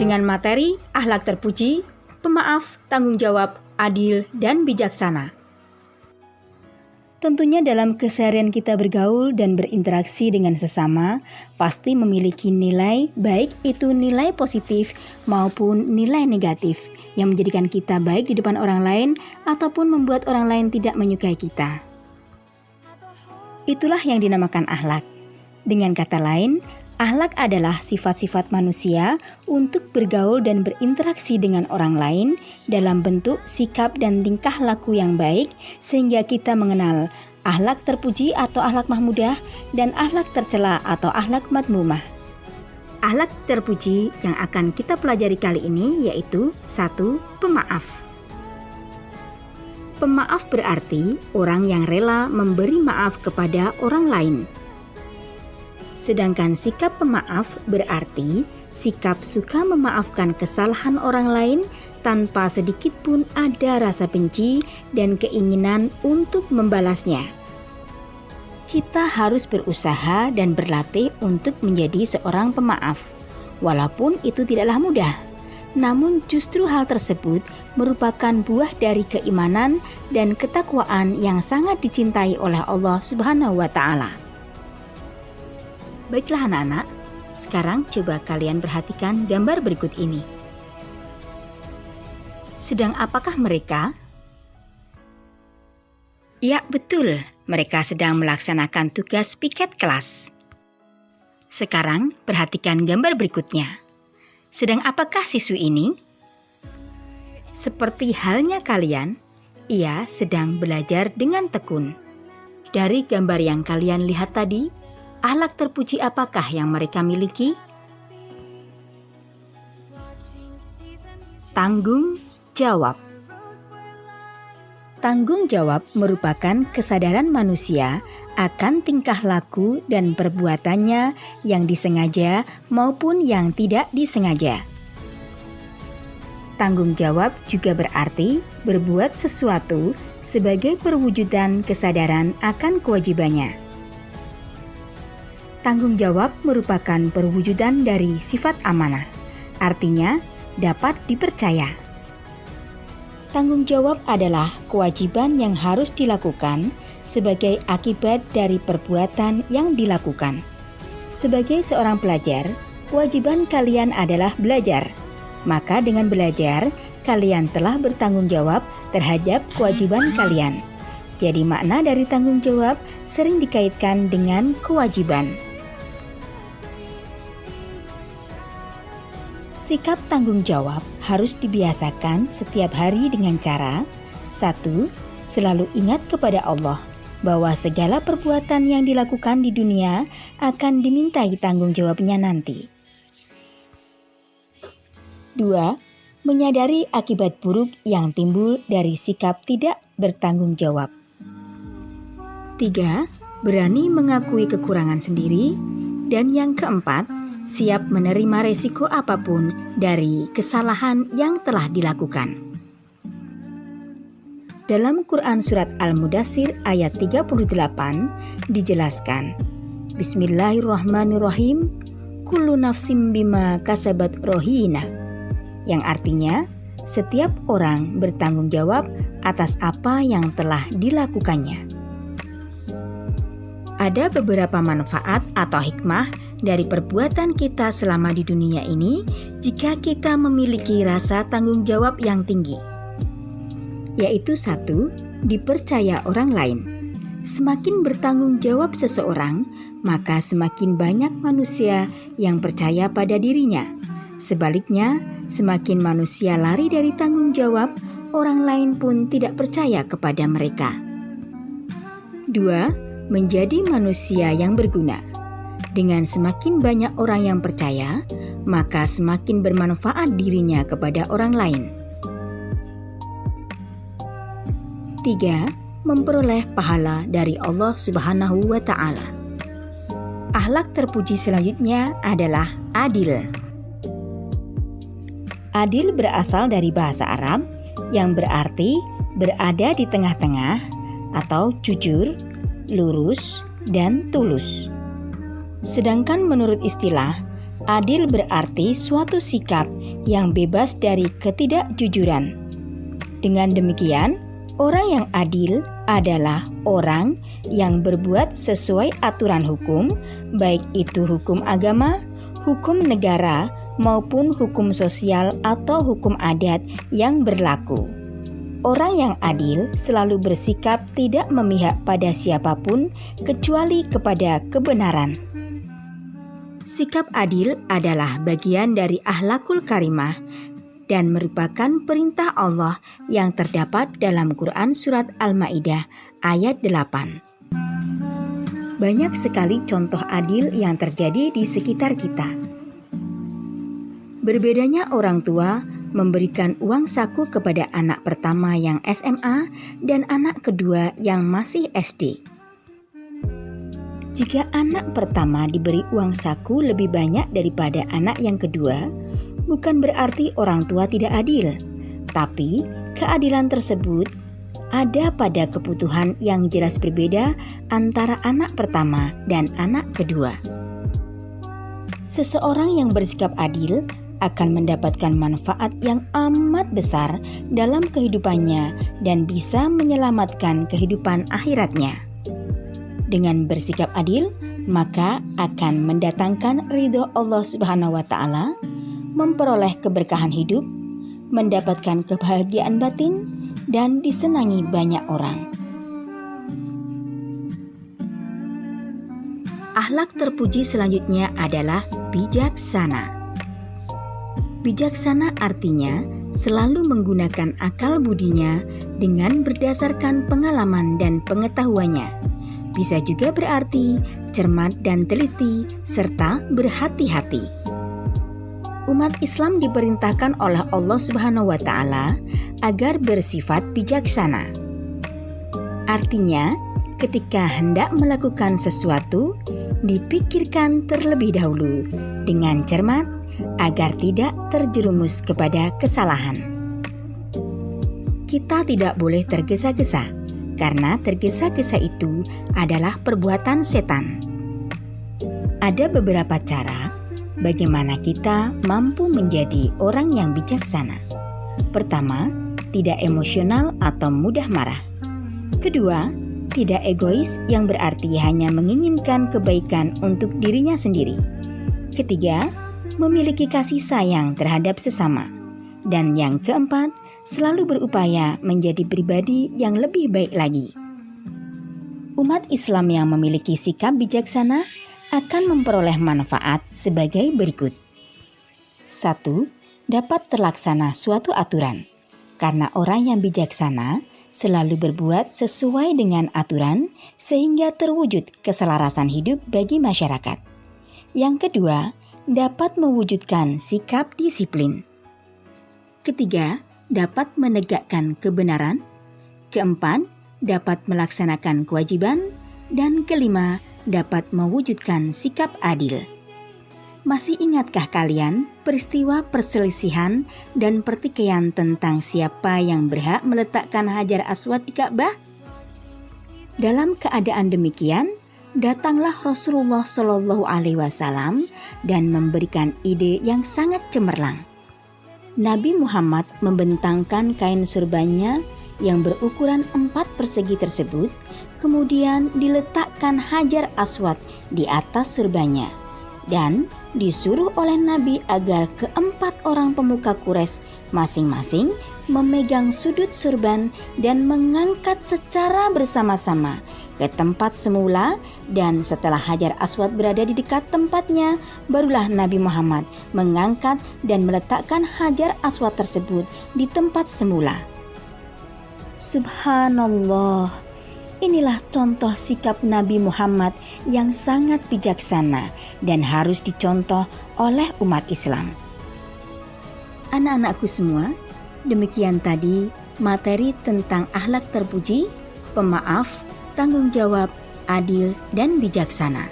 dengan materi akhlak terpuji, pemaaf, tanggung jawab, adil, dan bijaksana. Tentunya dalam keseharian kita bergaul dan berinteraksi dengan sesama, pasti memiliki nilai, baik itu nilai positif maupun nilai negatif, yang menjadikan kita baik di depan orang lain ataupun membuat orang lain tidak menyukai kita. Itulah yang dinamakan akhlak. Dengan kata lain, akhlak adalah sifat-sifat manusia untuk bergaul dan berinteraksi dengan orang lain dalam bentuk sikap dan tingkah laku yang baik, sehingga kita mengenal akhlak terpuji atau akhlak mahmudah dan akhlak tercela atau akhlak madmumah. Akhlak terpuji yang akan kita pelajari kali ini yaitu 1. Pemaaf. Pemaaf berarti orang yang rela memberi maaf kepada orang lain. Sedangkan sikap pemaaf berarti sikap suka memaafkan kesalahan orang lain tanpa sedikit pun ada rasa benci dan keinginan untuk membalasnya. Kita harus berusaha dan berlatih untuk menjadi seorang pemaaf. Walaupun itu tidaklah mudah, namun justru hal tersebut merupakan buah dari keimanan dan ketakwaan yang sangat dicintai oleh Allah Subhanahu wa Ta'ala. Baiklah anak-anak, sekarang coba kalian perhatikan gambar berikut ini. Sedang apakah mereka? Ya, betul. Mereka sedang melaksanakan tugas piket kelas. Sekarang perhatikan gambar berikutnya. Sedang apakah siswi ini? Seperti halnya kalian, ia sedang belajar dengan tekun. Dari gambar yang kalian lihat tadi, akhlak terpuji apakah yang mereka miliki? Tanggung jawab. Tanggung jawab merupakan kesadaran manusia akan tingkah laku dan perbuatannya yang disengaja maupun yang tidak disengaja. Tanggung jawab juga berarti berbuat sesuatu sebagai perwujudan kesadaran akan kewajibannya. Tanggung jawab merupakan perwujudan dari sifat amanah, artinya dapat dipercaya. Tanggung jawab adalah kewajiban yang harus dilakukan sebagai akibat dari perbuatan yang dilakukan. Sebagai seorang pelajar, kewajiban kalian adalah belajar. Maka dengan belajar, kalian telah bertanggung jawab terhadap kewajiban kalian. Jadi makna dari tanggung jawab sering dikaitkan dengan kewajiban. Sikap tanggung jawab harus dibiasakan setiap hari dengan cara 1. Selalu ingat kepada Allah bahwa segala perbuatan yang dilakukan di dunia akan dimintai tanggung jawabnya nanti. 2. Menyadari akibat buruk yang timbul dari sikap tidak bertanggung jawab. 3. Berani mengakui kekurangan sendiri. Dan yang keempat, siap menerima resiko apapun dari kesalahan yang telah dilakukan. Dalam Quran Surat Al-Mudaththir ayat 38 dijelaskan, Bismillahirrahmanirrahim, Kullu nafsim bima kasabat rohina, yang artinya setiap orang bertanggung jawab atas apa yang telah dilakukannya. Ada beberapa manfaat atau hikmah dari perbuatan kita selama di dunia ini jika kita memiliki rasa tanggung jawab yang tinggi. Yaitu 1. Dipercaya orang lain. Semakin bertanggung jawab seseorang, maka semakin banyak manusia yang percaya pada dirinya. Sebaliknya, semakin manusia lari dari tanggung jawab, orang lain pun tidak percaya kepada mereka. 2. Menjadi manusia yang berguna. Dengan semakin banyak orang yang percaya, maka semakin bermanfaat dirinya kepada orang lain. 3. Memperoleh pahala dari Allah Subhanahu wa Ta'ala. Akhlak terpuji selanjutnya adalah adil. Adil berasal dari bahasa Arab yang berarti berada di tengah-tengah atau jujur, lurus, dan tulus. Sedangkan menurut istilah, Adil berarti suatu sikap yang bebas dari ketidakjujuran. Dengan demikian, orang yang adil adalah orang yang berbuat sesuai aturan hukum, baik itu hukum agama, hukum negara, maupun hukum sosial atau hukum adat yang berlaku. Orang yang adil selalu bersikap tidak memihak pada siapapun kecuali kepada kebenaran. Sikap adil adalah bagian dari akhlakul karimah dan merupakan perintah Allah yang terdapat dalam Quran Surat Al-Ma'idah ayat 8. Banyak sekali contoh adil yang terjadi di sekitar kita. Berbedanya orang tua memberikan uang saku kepada anak pertama yang SMA dan anak kedua yang masih SD. Jika anak pertama diberi uang saku lebih banyak daripada anak yang kedua, bukan berarti orang tua tidak adil, tapi keadilan tersebut ada pada kebutuhan yang jelas berbeda antara anak pertama dan anak kedua. Seseorang yang bersikap adil akan mendapatkan manfaat yang amat besar dalam kehidupannya dan bisa menyelamatkan kehidupan akhiratnya. Dengan bersikap adil, maka akan mendatangkan ridho Allah Subhanahu wa Ta'ala, memperoleh keberkahan hidup, mendapatkan kebahagiaan batin, dan disenangi banyak orang. Akhlak terpuji selanjutnya adalah bijaksana. Bijaksana artinya selalu menggunakan akal budinya dengan berdasarkan pengalaman dan pengetahuannya. Bisa juga berarti cermat dan teliti serta berhati-hati. Umat Islam diperintahkan oleh Allah Subhanahu wa Ta'ala agar bersifat bijaksana. Artinya, ketika hendak melakukan sesuatu, dipikirkan terlebih dahulu dengan cermat agar tidak terjerumus kepada kesalahan. Kita tidak boleh tergesa-gesa, karena tergesa-gesa itu adalah perbuatan setan. Ada beberapa cara bagaimana kita mampu menjadi orang yang bijaksana. Pertama, tidak emosional atau mudah marah. Kedua, tidak egois yang berarti hanya menginginkan kebaikan untuk dirinya sendiri. Ketiga, memiliki kasih sayang terhadap sesama. Dan yang keempat, selalu berupaya menjadi pribadi yang lebih baik lagi. Umat Islam yang memiliki sikap bijaksana akan memperoleh manfaat sebagai berikut. 1. Dapat terlaksana suatu aturan. Karena orang yang bijaksana selalu berbuat sesuai dengan aturan sehingga terwujud keselarasan hidup bagi masyarakat. Yang kedua, dapat mewujudkan sikap disiplin. Ketiga, dapat menegakkan kebenaran. Keempat, dapat melaksanakan kewajiban. Dan kelima, dapat mewujudkan sikap adil. Masih ingatkah kalian peristiwa perselisihan dan pertikaian tentang siapa yang berhak meletakkan Hajar Aswad di Ka'bah? Dalam keadaan demikian, datanglah Rasulullah Shallallahu Alaihi Wasallam dan memberikan ide yang sangat cemerlang. Nabi Muhammad membentangkan kain surbannya yang berukuran 4 persegi tersebut, kemudian diletakkan Hajar Aswad di atas surbannya, dan disuruh oleh Nabi agar keempat orang pemuka Quraisy masing-masing memegang sudut surban dan mengangkat secara bersama-sama ke tempat semula, dan setelah Hajar Aswad berada di dekat tempatnya, barulah Nabi Muhammad mengangkat dan meletakkan Hajar Aswad tersebut di tempat semula. Subhanallah, inilah contoh sikap Nabi Muhammad yang sangat bijaksana dan harus dicontoh oleh umat Islam. Anak-anakku semua, demikian tadi materi tentang akhlak terpuji, pemaaf, tanggung jawab, adil, dan bijaksana.